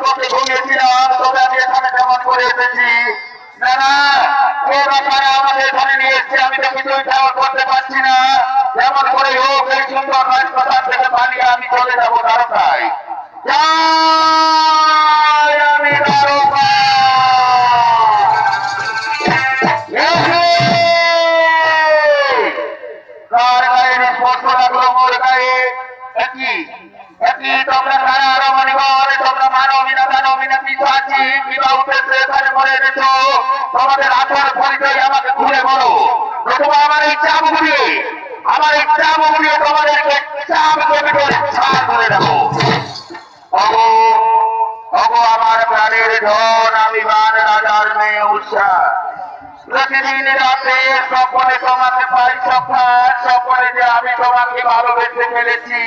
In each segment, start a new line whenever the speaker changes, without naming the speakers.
করতে ঘুমিয়েছিলাম, তবে আমি এখানে কেমন করে এসেছি। না না, কে বাচ্চারা আমাদের এখানে নিয়ে এসছে, আমি তো কিছুই খেয়াল করতে পারছি না। যেমন করে হোক এই সুন্দর রাজপ্রসাদ থেকে পালিয়ে আমি চলে যাবো দ্বারকায়। আমি দ্বারকা কার গায়ে স্পর্শ লাগলো মোর গায়ে। একই একই তোমরা সারা রমণীগণ, তোমরা মানবী না দানবী না কিছু আছি কিবা উঠেছে এখানে মরে এনেছো, তোমাদের আচার পরিচয় আমাকে খুলে বলো। নতুবা আমার এই চাপ ঘুরিয়ে তোমাদেরকে চাপকে ভিতরে ছাড় করে দেবো। অগো অগো আমার প্রাণের ধন, আমি বান রাজার মেয়ে উষা। প্রতিদিন রাতে স্বপ্নে তোমাকে পাই সখা, স্বপ্নে যে আমি তোমাকে ভালোবেসে ফেলেছি,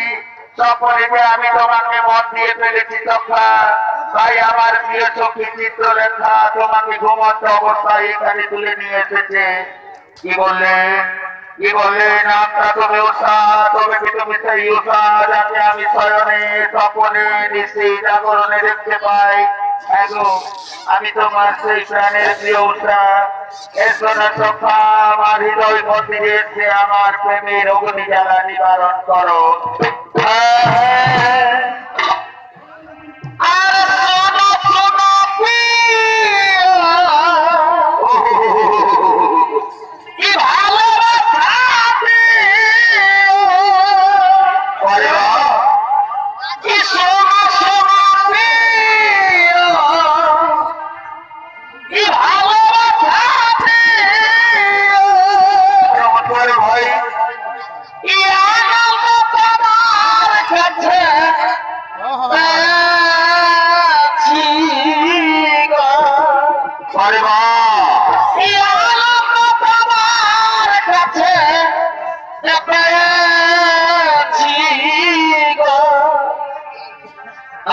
স্বপ্নে যে আমি তোমাকে মন দিয়ে ফেলেছি সখা। তাই আমার প্রিয় চোখে চিত্রলেখা তোমাকে ঘুমন্ত অবস্থায় এখানে তুলে নিয়ে এসেছে। কি বললে নামটা তুমি উষা, তবে কি তুমি সেই উষা যাকে আমি শয়নে স্বপ্নে নিশ্চয়ই জাগরণে দেখতে পাই। আমি তোমার সেই প্রাণের প্রিয় উষা। এসো না সখা, আমার হৃদয় মন্দিরে এসে আমার প্রেমের অগ্নি জ্বালা নিবারণ করো।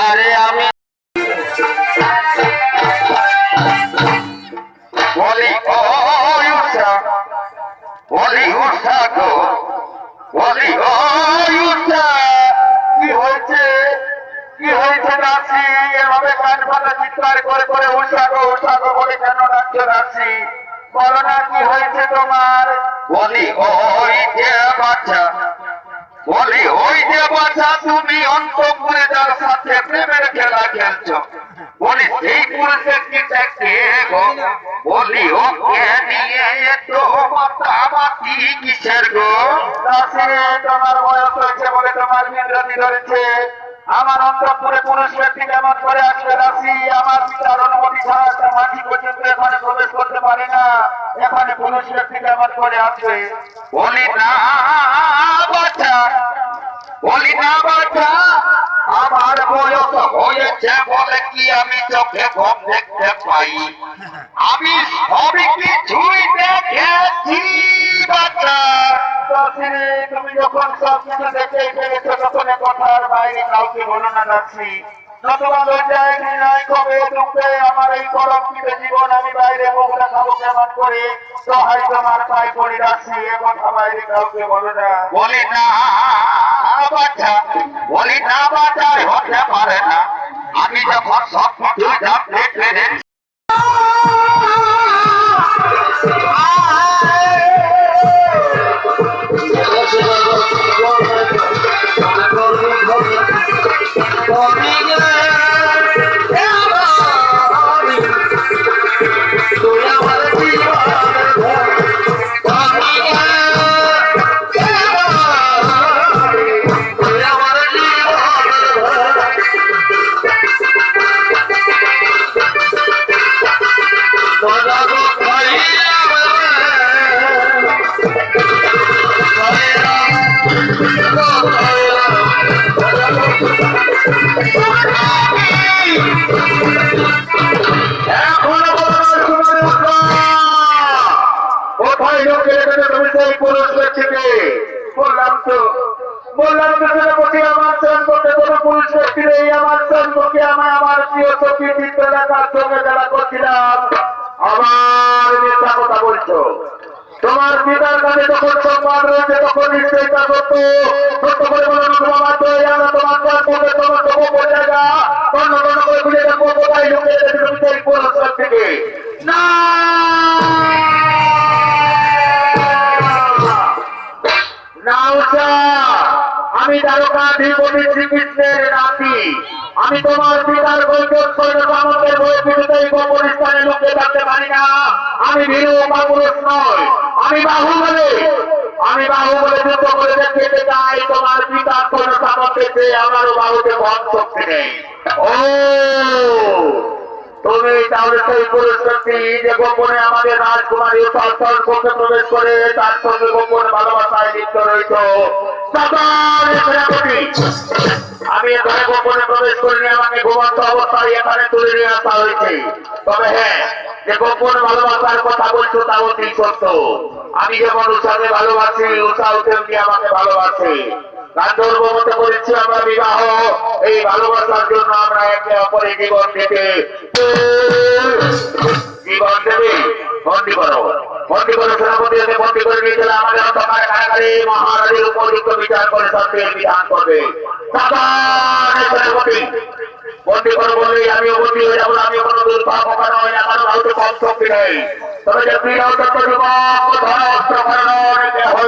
আরে আমি বলি উষা, বলি উষা গো, বলি উষা, কি হয়েছে নাচি? এভাবে কান পাতা চিৎকার করে করে উষা গো বলে কেন ডাকছো নাচি? বলো না কি হয়েছে তোমার? বলি ওই যে বাচ্চা, তুমি অন্তপুরে যার সাথে প্রেমের খেলা খেলছো, বলি সেই পুরুষের কে গো? বলি ওকে নিয়ে তো মাতামাতি কিসের গো? তোমার বয়স হয়েছে বলে তোমার বিরতি ধরেছে। আমার অন্তপুরে পুরুষ ব্যক্তি কেমন করে আসবে রাশি? আমার পিতার অনুমতি ছাড়া একটা মাটি পর্যন্ত এখানে প্রবেশ করতে পারে না, এখানে পুরুষ ব্যক্তি কেমন করে আসবে? বলি না বাচ্চা, আমার বয়স হয়েছে বলে কি আমি চোখে কম দেখতে পাই? আমি সবই কিছুই দেখেছি বাচ্চা। তুমি যখন সব কিছু দেখে ফেলেছো তখন কথার বাইরে কাউকে বলো না যাচ্ছি। নতুবা লজ্জায় ঘৃণায় কবে দুঃখে আমার এই কলঙ্কিত জীবন আমি বাইরে মুখ দেখাবো কেমন করে? সহায় তোমার পায়ে পড়ে যাচ্ছি, এ কথা বাইরে কাউকে বলো না। বলি না বাচ্চা, হতে পারে না। আমি যখন সব কিছু জানতে পেরেছি বললাম সেনাপতি আমার সম্পর্কে কোন পুরুষ ব্যক্তি নেই, আমার সম্পর্কে আমি আমার প্রিয় সখী চিত্রলেখার সঙ্গে খেলা করছিলাম। আমার মিথ্যা কথা বলছো। তোমার পিতার কাছে যখন সম্মান রয়েছে তখন নিশ্চয়ই তা সত্য। সত্য করে বলো তোমার আমরা তোমার কর্মকে তোমার গোপন জায়গা তন্ন তন্ন করে খুঁজে দেখবো কোথায় লুকিয়ে গেছে তুমি সেই পুরস্কার থেকে না আমি দ্বারকাধীপতি শ্রীকৃষ্ণের নাতি আমি তোমার পিতার সামর্থ্যের বই বিরুদ্ধে গোপন স্থানে লুকিয়ে থাকতে পারি না আমি ভীরু কাপুরুষ নয় আমি বাহুবলে যুদ্ধ করে দেখতে চাই তোমার পিতার কোন সামর্থ্যে আমারও বাহুতে কম শক্তি নেই ও তুমি তাহলে সেই পুরুষটি যে গোপনে আমাদের রাজকুমারী করতে প্রবেশ করে তার সঙ্গে গোপনে ভালোবাসায় লিপ্ত রয়েছ আমি এখানে গোপনে প্রবেশ করিনি আমাকে ঘুমন্ত অবস্থায় এখানে তুলে নিয়ে আসা হয়েছে তবে হ্যাঁ যে গোপনে ভালোবাসার কথা বলছো তাও ঠিক সত্য আমি যেমন উষাকে ভালোবাসি উষাও তেমনি আমাকে ভালোবাসে গান্ধর্ব মতে করেছি আমরা বিবাহ এই ভালোবাসার জন্য আমরা একে অপরে জীবন দিতে জীবন দেবে বন্দি করো সেনাপতি বন্দি করে নিয়ে গেলে আমাদের অন্ধকারে কারাগারে মহারাজের উপযুক্ত বিচার করে শাস্তির বিধান করবে সেনাপতি বন্দি করো বললেই আমিও বন্দি হয়ে যাবো আমিও কোনো দুর্ভাগ্য কেন হয় না কারণ ভারতে কম শক্তি নেই তবে যে প্রিয় যুবক ধর অস্ত্র কারণ অনেকে হয়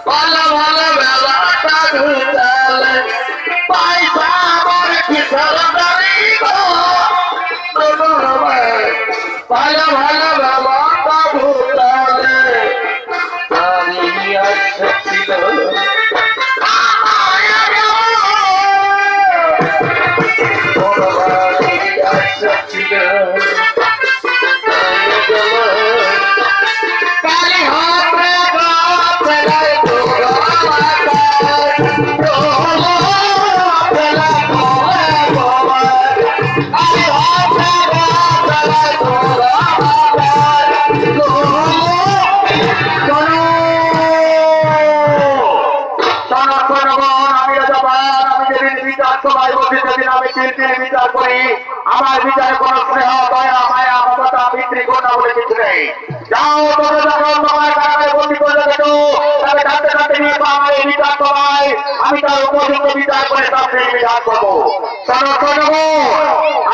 ভালো ভালো বেলাটা পয়সা আমার কিসের দাঁড়ি গো ভালো ভালো ব্যবস্থা ভুলালে বিচার করি আমার বিচারে কোন স্নেহ দয়া মায়া মমতা পিতৃ কন্যা বলে কিছু নেই যাও তোমরা যখন তোমার কারাগারে বন্দি করে দেখো তাহলে কাঁদতে কাঁদতে নিয়ে আমার এই বিচার সভায় আমি তার উপযুক্ত বিচার করে শাস্তির বিধান করবো।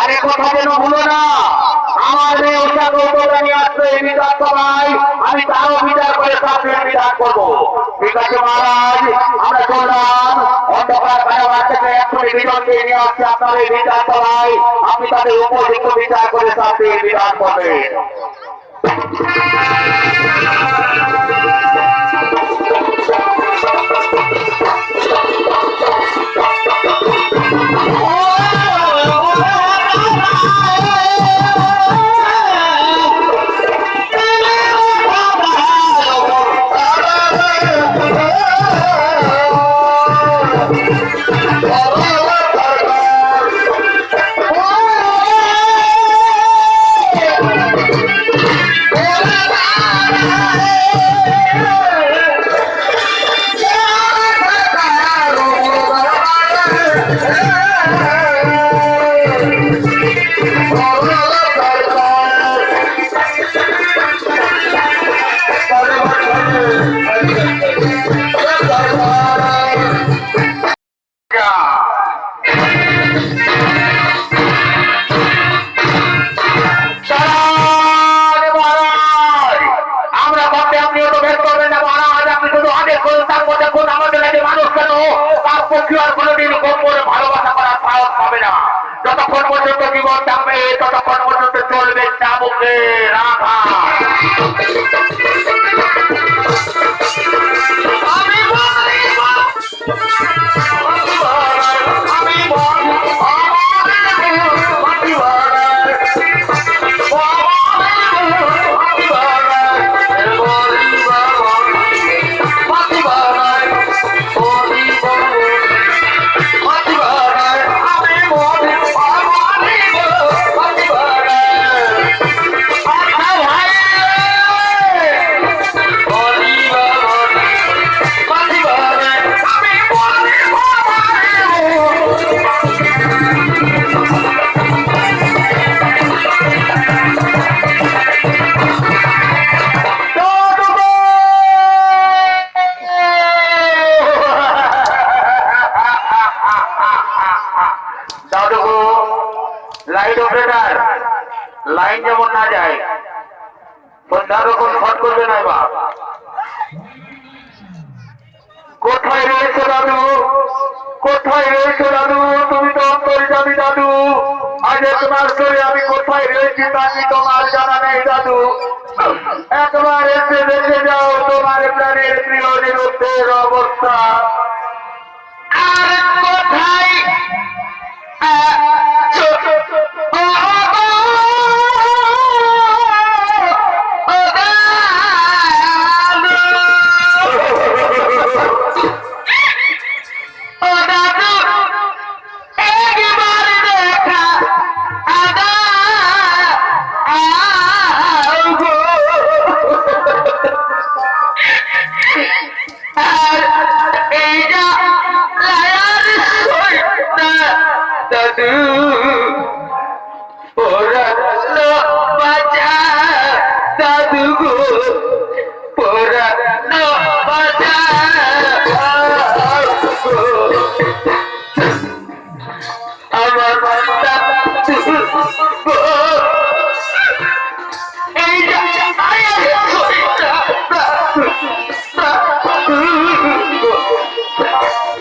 আরে কথা যেন ভুলো না আমার মেয়ে ওষা কৌতলা নিয়ে আসবে এই বিচার সভায় আমি তারও বিচার করে শাস্তির বিধান করবো। ঠিক আছে মহারাজ আমরা চললাম অন্ধকার কারাগার থেকে এক্ষুনি বিজনকে নিয়ে আসছে আপনার এই বিচার সভায় আপনি তাদের উপযুক্ত বিচার করে শাস্তির বিধান করবেন। যতক্ষণ পর্যন্ত জীবন থাকবে ততক্ষণ পর্যন্ত চলবে চাবুকে রাখা। লাইট অপারেটর লাইন যেমন না যায় সন্ধ্যা রকম শর্ট করবে না বাপ। কোথায় রয়েছে দাদু কোথায় রয়েছে দাদু তুমি তো অন্তর্যামী দাদু আজ এক মাস ধরে আমি কোথায় রয়েছি তা কি তোমার জানা নেই দাদু একবার এসে দেখে যাও তোমার প্রাণের প্রিয় নিরুদ্ধের অবস্থা। আর কোথায়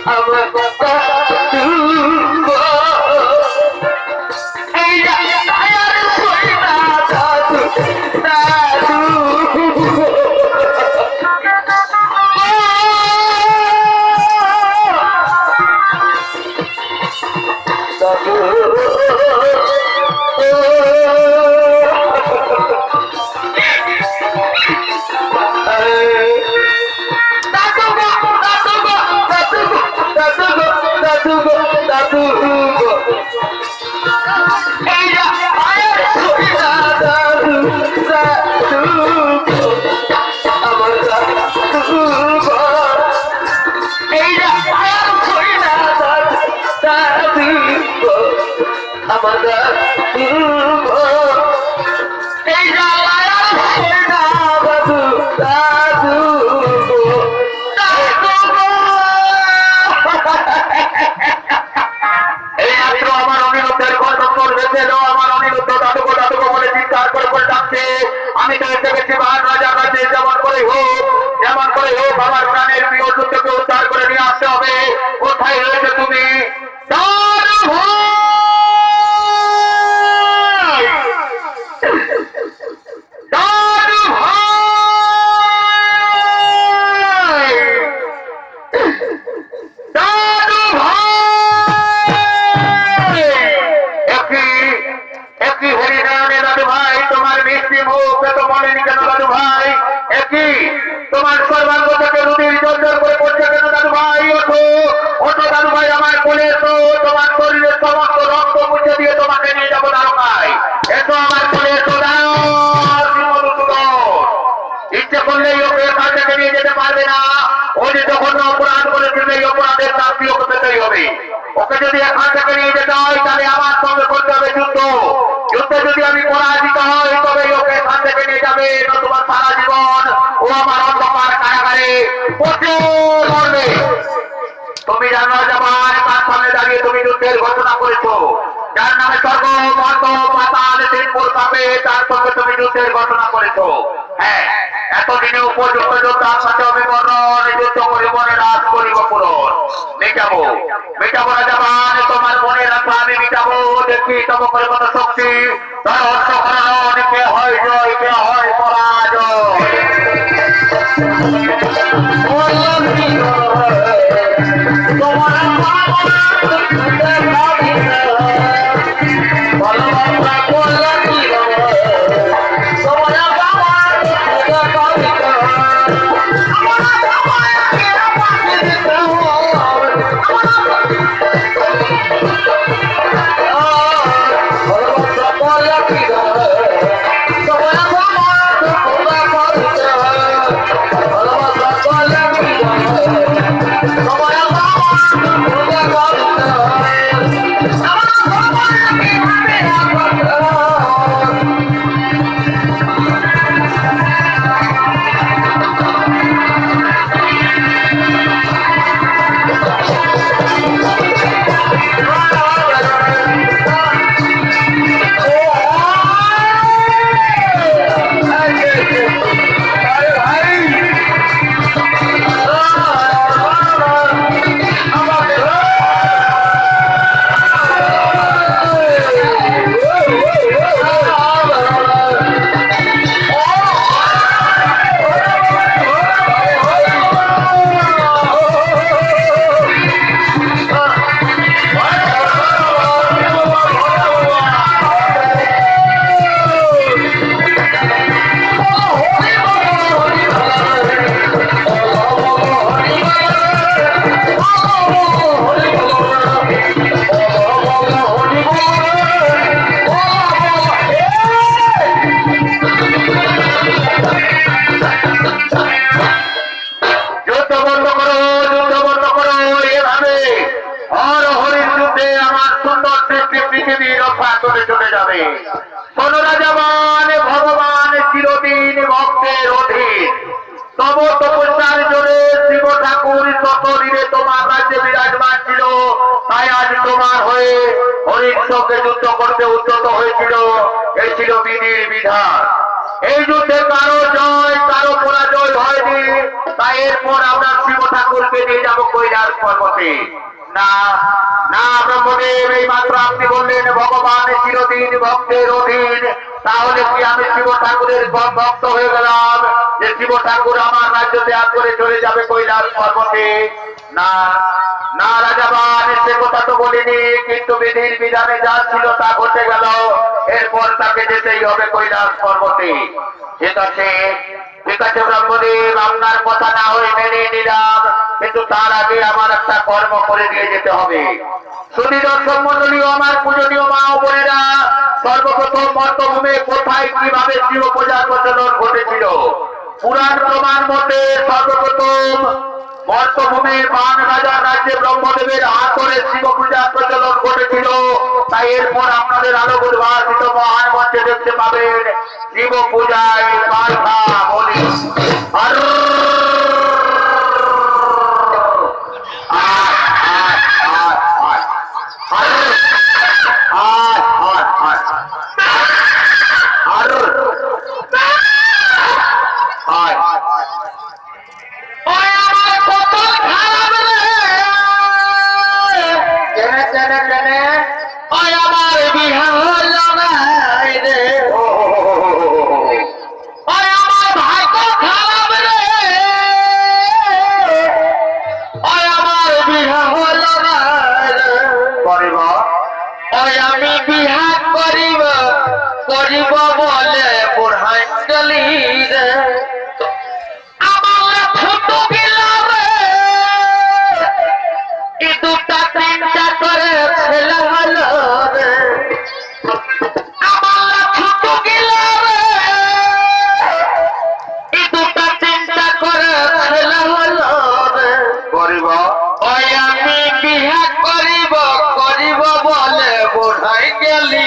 আমার আমি তো এসে গেছি মহান রাজা কাছে, যেমন করে হোক আমার প্রাণের প্রিয় যুদ্ধকে উদ্ধার করে নিয়ে আসতে হবে। কোথায় রয়েছে তুমি? তোমার সর্বাঙ্গ থেকে নদীর জল করে পড়ছে কেন দাদু ভাই? ওঠো ওঠো দাদু ভাই, আমার কোলে এসো। তোমার শরীরের সমস্ত রক্ত মুছে দিয়ে তোমাকে নিয়ে যাবো দ্বারকায়। এসো আমার কোলে এসো। ইচ্ছে করলেই ওকে এখান থেকে নিয়ে যেতে পারবে না। ও যে যখন অপরাধ করেছিল এই অপরাধের শাস্তি ওকে পেতেই হবে। ওকে যদি এখান থেকে নিয়ে যেতে হয় তাহলে আমার সঙ্গে করতে হবে যুদ্ধ। যুদ্ধে যদি আমি পরাজিত হই তবেই ওকে এখান থেকে নিয়ে যাবে, নতুবা সারা জীবন ও আমার অন্ধকার কারাগারে করবে। তুমি জানো জামান, তার সামনে দাঁড়িয়ে তুমি যুদ্ধের ঘোষণা করেছো। যার নামে স্বর্গ মর্ত পাতাল তিনপুর কাঁপে, তার সঙ্গে তুমি যুদ্ধের ঘোষণা করেছো। হ্যাঁ, এতদিনে উপযুক্ত যোদ্ধার সাথে অভিমরণ যুদ্ধ করে মনে রাজ করিব পূরণ। মেটাবো রাজামান, তোমার মনে রাখা আমি মিটাবো। দেখি তব করে কত শক্তি, তার অর্থ করানো কে হয় জয়, কে হয় পরাজয়। ভগবান চিরদিন ভক্তের অধীন। তব তপস্যার জোরে শিব ঠাকুর সশরীরে তোমার রাজ্যে বিরাজমান ছিল। তাই আজ তোমার হয়ে হরির সঙ্গে যুদ্ধ করতে উদ্যত হয়েছিল। এই ছিল বিধির বিধান। এই যুদ্ধে কারো জয় কারো পরাজয় হয়নি। তাই এরপর আমরা শিব ঠাকুরকে নিয়ে যাবো কৈলাস পর্বতে। না না ব্রহ্মদেব, এই মাত্র আপনি বললেন ভগবান চিরদিন ভক্তের অধীন। তাহলে কি আমি শিব ঠাকুরের ভক্ত হয়ে গেলাম যে শিব ঠাকুর আমার রাজ্য ত্যাগ করে চলে যাবে কৈলাস পর্বতে? না না রাজাবান, সে কথা তো বলিনি, কিন্তু বিধির বিধানে যা ছিল তা ঘটে গেল। এরপর তাকে যেতেই হবে কৈলাস পর্বতে। ঠিক আছে ব্রহ্মদেব, আপনার কথা না হয়ে মেনে নিলাম, কিন্তু তার আগে আমার একটা কর্ম করে দিয়ে যেতে হবে। শুধু দর্শক মন্ডলী, আমার পূজনীয় মা ও বোনেরা, সর্বপ্রথম মর্তভূমে কোথায় কিভাবে শিব পূজার প্রচলন ঘটেছিল? পুরাণ প্রমাণ মতে সর্বপ্রথম মর্তভূমির বান রাজার রাজ্যে ব্রহ্মদেবের হাত ধরে শিব পূজার প্রচলন ঘটেছিল। তাই এরপর আপনাদের আলোক উদ্ভাসিত মহান মঞ্চে দেখতে পাবেন শিব পূজায় পাঠা বলি। আমি বিহার করিব করিব বলে বুড়াই গেলি। ইহা করিব করিব বলে বুড়াই গেলি।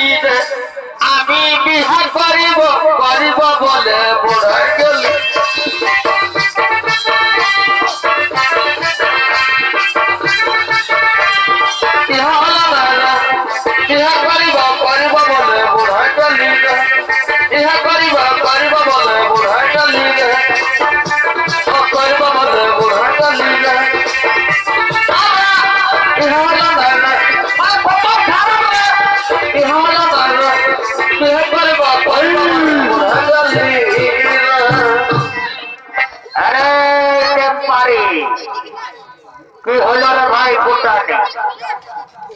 ইহা করিব করিব বলে বুড়াই গেলি। করিব বলে বুড়াই গেলি। ইহা কি হল রে ভাই ফুটানি?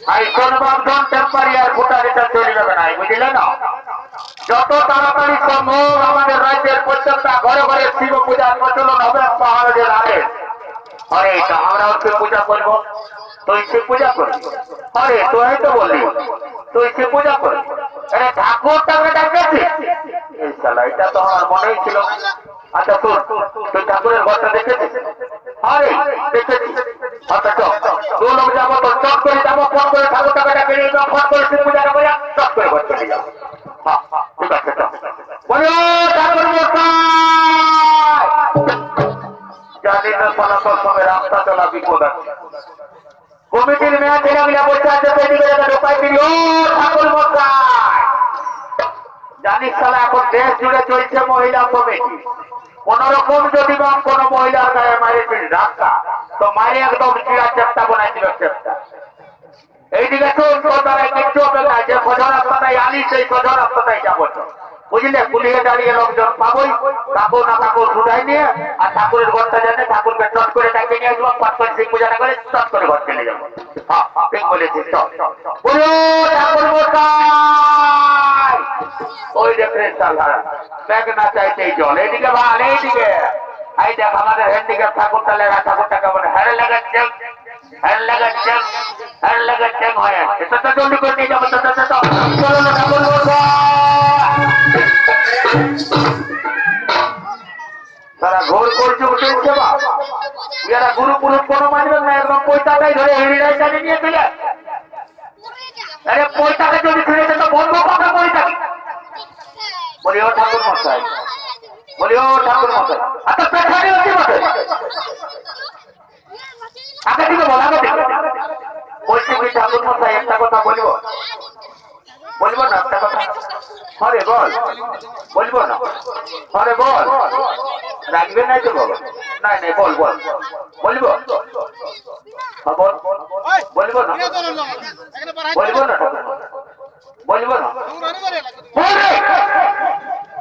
ভাই সর্বাধন টেম্পারিয়ার ফুটানিটা চলে যাবে না, বুঝলে না? যত তাড়াতাড়ি সম্ভব আমাদের রাজ্যের প্রত্যেকটা ঘরে ঘরে শিব পূজার প্রচলন হবে মহারাজের আদেশ। আরে এটা আমরা ওকে পূজা করবো, তুই শিব পূজা করবি। আরে তুই তো বললি তুই শিব পূজা করবি। আরে ঠাকুরটাকে ডাকেছিস? এই শালা, এটা তো আমার মনেই ছিল। আচ্ছা তুই ঠাকুরের ঘরটা দেখেছিস? আরে দেখেছি। আচ্ছা দু লোক যাবো তো চট করে যাবো, ফোন করে ঠাকুরটাকে ডাকে নিয়ে যাবো, ফোন করে শিব পূজাটা করে চট করে ঘর চলে যাবো। হ্যাঁ ঠিক আছে বলো ঠাকুর মশাই। জানি না ফলাফল সময় রাস্তা চলা বিপদ আছে। কমিটির মেয়া ছেলেগুলা বসে আছে, সেদিকে ঢোকাই দিল। ও ঠাকুর মশাই, জানিস শালা এখন দেশ জুড়ে চলছে মহিলা কমিটি। কোন রকম যদি বা কোন মহিলার গায়ে মারিয়েছিস ধাক্কা, তো মারি একদম চিরা চেষ্টা বানাই দিল চেষ্টা। এইদিকে শোন, তোর দ্বারা কিচ্ছু হবে না। যে সোজা রাস্তাটাই আনি সেই সোজা রাস্তাটাই যাবো, বুঝলে? পুলিশে দাঁড়িয়ে লোকজন পাবোই, ঠাকুর না ঠাকুর শুধাই নিয়ে আর ঠাকুরের ঘরটা জানে ঠাকুরকে চট করে ডাকে নিয়ে আসবো, পাঁচ করে শিব পূজাটা করে চট করে ঘর চলে যাবো। হ্যাঁ ঠিক বলেছিস। বলো ঠাকুর মশাই। ওই দেখে ব্যাগ না চাইতেই জল। এইদিকে ভাল, এইদিকে এই দেখ আমাদের হ্যান্ডিক্যাপ ঠাকুরটা লেখা, ঠাকুরটা কেমন হ্যাঁ লাগাচ্ছে, হ্যাঁ লাগাচ্ছে, হ্যাঁ লাগাচ্ছে হয়ে আসছে। তো জলদি করে নিয়ে যাবো। চলো না ঠাকুর মশাই। তারা ঘোর করছে উঠেছে বা এরা গুরু পুরুষ কোনো মানবে না, একদম পয়সাটাই ধরে হিড়িটাই টানে নিয়ে চলে। আরে পয়সাকে যদি ছেড়েছে তো বলবো কথা পয়সাকে। বলি ও ঠাকুর মশাই, বলি ও ঠাকুর মশাই। আচ্ছা পেছনে হচ্ছে বটে, আগে দিকে বল, আগে দিকে বলছি কি ঠাকুর মশাই একটা কথা বলবো? বলবো না একটা কথা? হরে বল, বলবো না? হরে বল, রাখবে নাই তো বল। নাই নাই বল বল, বলবো? বল, বলবো না? বলবো না? বলবো না?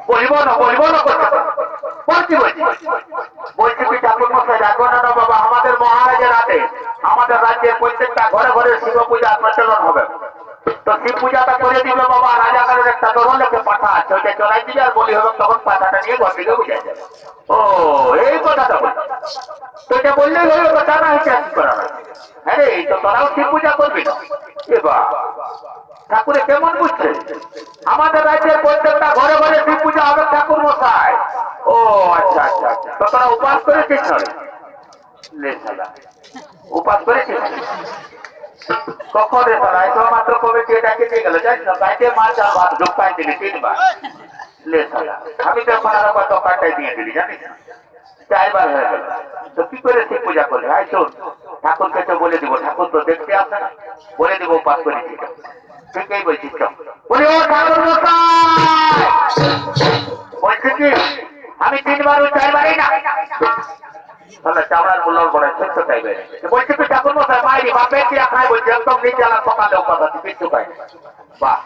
বলবো না? বলবো না? বলছি বলছি বলছি কি ঠাকুর মশাই রাখবো না? বাবা আমাদের মহারাজের হাতে আমাদের রাজ্যের প্রত্যেকটা ঘরে ঘরে শিব পূজা প্রচলন হবে। তো শিব পূজাটা করে দিবে বাবা। রাজাকারের একটা দরলেকে পাঠা আছে, ওইটা চলাই দিবে আর বলি হবে তখন পাঠাটা নিয়ে ঘর দিকে বুঝে যাবে। ও এই কথাটা বল, তো এটা বললেই হলো তো জানা হয়েছে আর কি করা না। হ্যাঁ রে, তো তোরাও শিব পূজা করবি না? এবার ঠাকুরে কেমন বুঝছে? আমাদের রাজ্যের প্রত্যেকটা ঘরে ঘরে শিব পূজা হবে ঠাকুর মশাই। ও আচ্ছা আচ্ছা আচ্ছা, তো তোরা উপাস করেছিস? উপাস করেছি কখন রে তারা তো মাত্র কমিটি ডাকে নিয়ে গেল জানিস না বাইরে মাছ আর ভাত ঢুকাই দিলি 3 বার লে সালা আমি তো এখন আর কত কাটাই দিয়ে দিলি জানিস না 4 বার হয়ে গেল তো কি করে ঠিক পূজা করলে আই শোন ঠাকুরকে তো বলে দিব ঠাকুর তো দেখতে আসে না বলে দিব উপাস করেছি ঠিকই বলছিস তো বলি ও ঠাকুর বলছি কি আমি 3 বার ও 4 বারই না তাহলে চামড়ার মূল্য বড় ছোট্ট টাইপের বলছি তুই ঠাকুর মশাই মাইরি বাপে কি খাই বলছি একদম নিচে আলা সকালে উপাস আছে কিছু খাই বাহ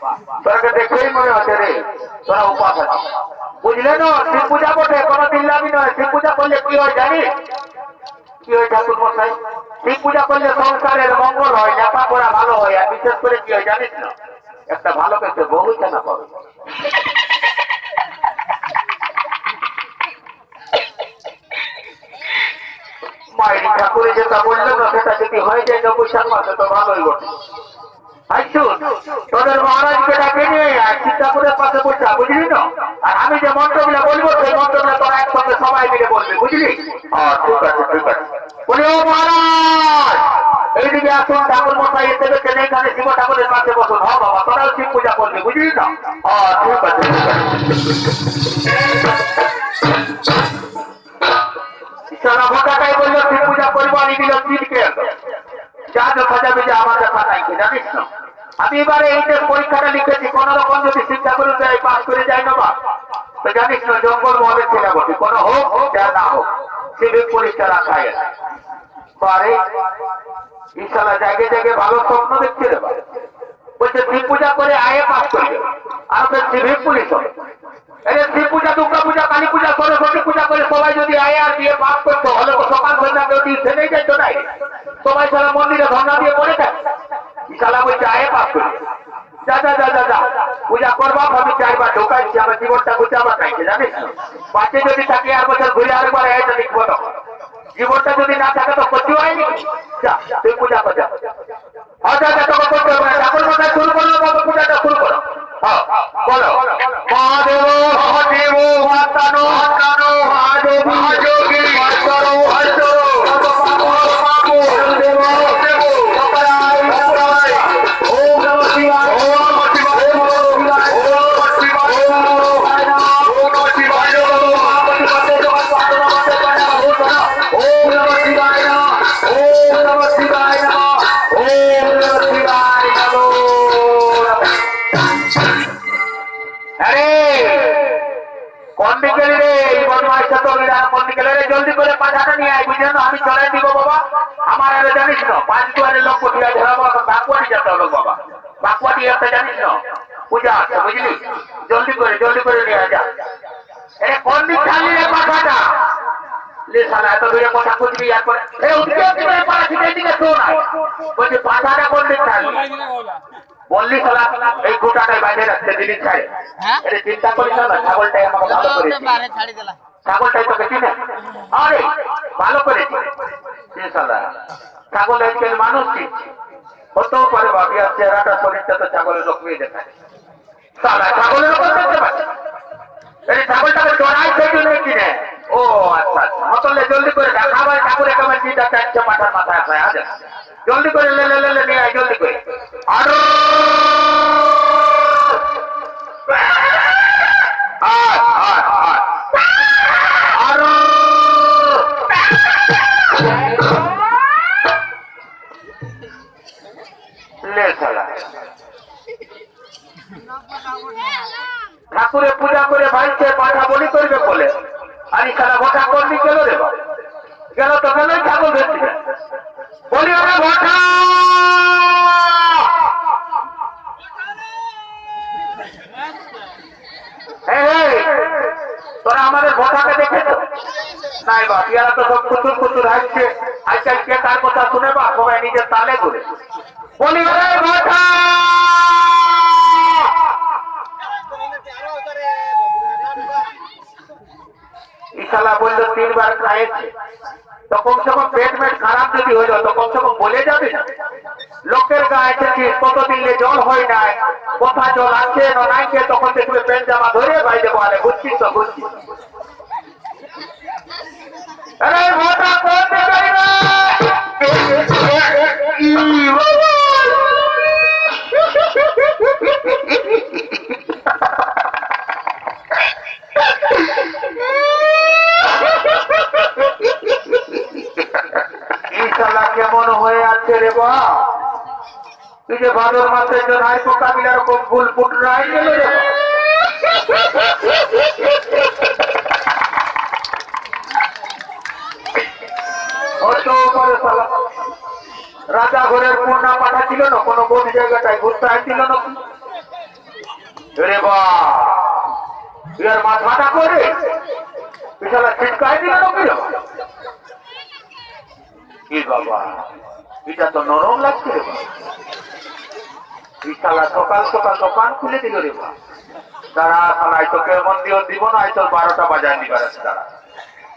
তোকে দেখেই মনে হচ্ছে রে তোরা উপাস আছে বুঝলে না শিব পূজা বটে কোনো দিল্লামি নয় শিব পূজা করলে কি হয় জানিস কি হয় ঠাকুর মশাই শিব পূজা করলে সংসারের মঙ্গল হয় লেখাপড়া ভালো হয় আর বিশেষ করে কি হয় জানিস না একটা ভালো পেতে বহু জানা পাবে মায়ের ঠাকুরে যেটা বললো না সেটা যদি হয়ে যায় তো বৈশাখ মাসে তো ভালোই বটে তোদের মহারাজকে ডাকে নিয়ে ঠাকুরের পাশে বসা বুঝলি না আর আমি যে মন্ত্রগুলো বলবো সেই মন্ত্রগুলো তোরা একসঙ্গে সবাই মিলে বলবি বুঝলি ঠিক আছে ঠিক আছে বলি ও মহারাজ এইদিকে আসুন ঠাকুর মশাই এসে দেখেন এইখানে শিব ঠাকুরের পাশে বসুন হ বাবা তোরাও শিব পূজা করবি বুঝলি না ঠিক আছে ভোটাটাই বললো শিব পূজা করবো আর দিল চিনকে যা দেখা যাবে যে আমার দেখা নাই জানিস না আমি এবারে এই যে পরীক্ষাটা লিখেছি কোন রকম যদি শিক্ষা করে যায় পাস করে যায় না বা তো জানিস না জঙ্গল মহলের ছেলে বটে কোন হোক যা না হোক সিভিক পরীক্ষা রাখা গেছে বারে ইনশাল্লাহ জায়গায় জায়গায় ভালো স্বপ্ন দেখছে রে বলছে শিব পূজা করে আয়ে পাস করে আর ওদের সিভিক পুলিশ হবে শিব পূজা দুর্গা পূজা কালী পূজা সরস্বতী পূজা করে সবাই যদি আয়ে আর দিয়ে পাস করতো হলে তো সকাল সন্ধ্যা কেউ দিচ্ছে নেই যাইতো নাই সবাই সারা মন্দিরে ধর্ণা দিয়ে পড়ে থাকে ইনশাল্লাহ বলছে আয়ে পাস করে যা যা যা যা যা পূজা করবা আমি 4 বার ঢোকাইছি আমার জীবনটা গুছাবার চাইছে জানিস পাঁচে যদি থাকে আর বছর ঘুরে আরেকবার এটা লিখবো না জীবনটা যদি না থাকে তো ক্ষতি হয়নি যা তুই পূজা কর যা আচ্ছা আচ্ছা তোকে করতে হবে না ঠাকুর মশাই শুরু করলো বাবা পূজাটা শুরু করো বলো মহাদেব মহাদেব মাতানো মাতানো মহাদেব মহাযোগী মাতানো মাতানো জলদি করে পাঠাটা নিয়ে আয় বুঝলেন আমি চলাই দিব বাবা আমার আরে জানিস না 5 দুয়ারের লোক পটিয়া ধরাবো বাকুয়াটি যেতে হবে বাবা বাকুয়াটি একটা জানিস না পূজা আছে বুঝলি জলদি করে নিয়ে যা এ কোন দিক খালি রে পাঠাটা লে শালা এত দূরে কথা খুঁজবি আর করে এ উঠকে পাড়া থেকে দিকে শোন বলছি পাঠাটা কোন দিক খালি বললি শালা এই গোটাটাই বাইরে রাখতে দিলি ছাড়ে এটা চিন্তা করিস না ছাগলটাই আমাকে ভালো করে ছাড়ি দিলা ছাগলটাই তোকে চিনে আরে ভালো করে ছাগল আজকাল মানুষ চিনছে হতেও পারে ভাবি আর চেহারাটা শরীরটা তো ছাগলের রকমই দেখায় সালা ছাগলের রকম দেখতে পাচ্ছে এই ছাগলটাকে চড়াই সেই জন্য কিনে ও আচ্ছা আচ্ছা হতলে জলদি করে খাবার ঠাকুর একেবারে চিন্তা চাচ্ছে মাথার মাথায় খায় আজ জলদি করে লে নিয়ে আয় জলদি করে আর ঠাকুরের পূজা করে ভাইছে পাঠা বলি করবে বলে আর সারা ভোটা করবি গেল রে গেল তো গেলই ঠাকুর ধরছি বলি ওরা ভোটা তোরা আমাদের ভোটাকে দেখেছ নাই বা ইয়ারা তো সব কুতুর হাসছে আজকাল কে তার কথা শুনে বা সবাই নিজের তালে ঘুরে বলি ওরা ভোটা ইশালা বললো 3 বার খাইছে তো কমসে কম পেট খারাপ যদি হইল তো কমসে কম বলে যাবে না লোকের গায়ে থেকে কতদিন জল হয় নাই কোথা জল আছে না নাই কে তখন দেখবে প্যান্ট জামা ধরে বাইরে বলে বুঝছিস তো বুঝছিস আরে ভোটা করতে যাই না কেমন হয়ে আছে রে বা তুই যে ভাদর মাসের জন্য আই পোকা মিলা রকম ফুল ফুট নাই গেল রে রাজা ঘরের পূর্ণা পাঠা ছিল না কোনো কোন জায়গাটায় ঘুরতে আসছিল না রে বা ইয়ার মাথাটা করে পিছলা ছিটকাই দিল না কি বাবা এটা তো নরম লাগছে রে বাবা পিছলা সকাল সকাল দোকান খুলে দিল রে বা তারা খালাই তোকে মন্দির দিব না এই তোর 12টা বাজার নিবার আছে তারা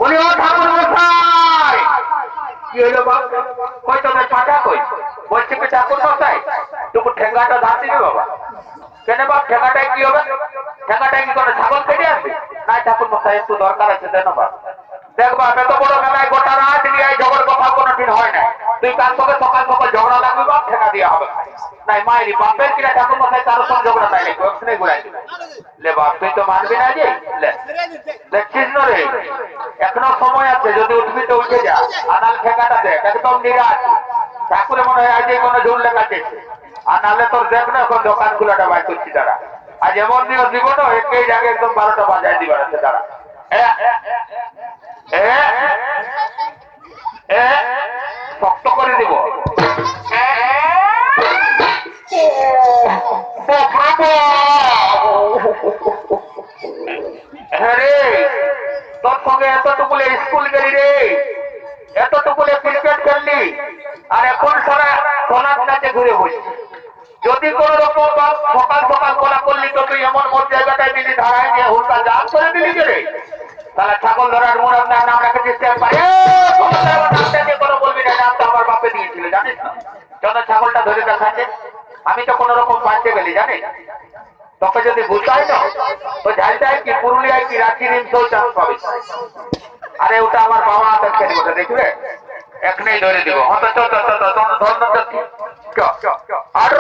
বলি ও ঠাকুর মশাই কি হইলো বাপ কই তোকে পাটা কই বলছি কি ঠাকুর মশাই তুমি ঠেঙ্গাটা ধার দিবে বাবা কেন বাপ ঠেঙ্গাটাই কি হবে ঠেঙ্গাটাই কি করে ছাগল কেটে আসবে না ঠাকুর মশাই একটু দরকার আছে দেন বাপ দেখ বাপ এত বড় মেলায় গোটা রাত নিয়ে ঝগড় কথা কোনোদিন হয় না তুই কাল তোকে সকাল সকাল ঝগড়া লাগবে বাপ ঠেঙ্গা দিয়ে হবে নাই মায়েরি বাপের কিনা ঠাকুর মশাই তার সঙ্গে ঝগড়া নাই নাকি ওখানে ঘুরাই দিবে লে বাপ তুই তো মানবি না যে দেখছিস না রে এখনো সময় আছে যদি উঠবি তো উঠে যা আনাল ঠেঙ্গাটা দেখ একদম নিরাশ ঠাকুরে মনে হয় আজই কোনো জোর লেখাচ্ছে আর নাহলে তোর দেখ না এখন দোকান খোলাটা বাই করছি তারা আজ এমন দিন দিব না একই জায়গায় একদম 12টা বাজায় দিবার আছে তারা শক্ত করে দিব রে তোর সঙ্গে এতটুকুলে স্কুল গেলি রে এতটুকুলে ক্রিকেট খেললি আর এখন সারা সোনার কাছে ঘুরে বসছি যদি কোন রকম সকাল সকাল বলা করলি তো তুই এমন মোট জায়গাটায় দিলি ধারায় নিয়ে হুলকা জাল করে দিলি রে তাহলে ছাগল ধরার মোড় আপনার নাম রাখে দিতে পারে কোনো বলবি না নাম তো আমার বাপে দিয়েছিল জানিস না যত ছাগলটা ধরে দেখাচ্ছে আমি তো কোন রকম বাঁচতে গেলি জানিস তোকে যদি বুঝাই না তো ঝালটাই কি পুরুলিয়ায় কি রাখি নিমসেও চান্স পাবে আরে ওটা আমার বাবা হাতের খেলি ওটা দেখবে এখনই ধরে দিব হতো ধন্য আর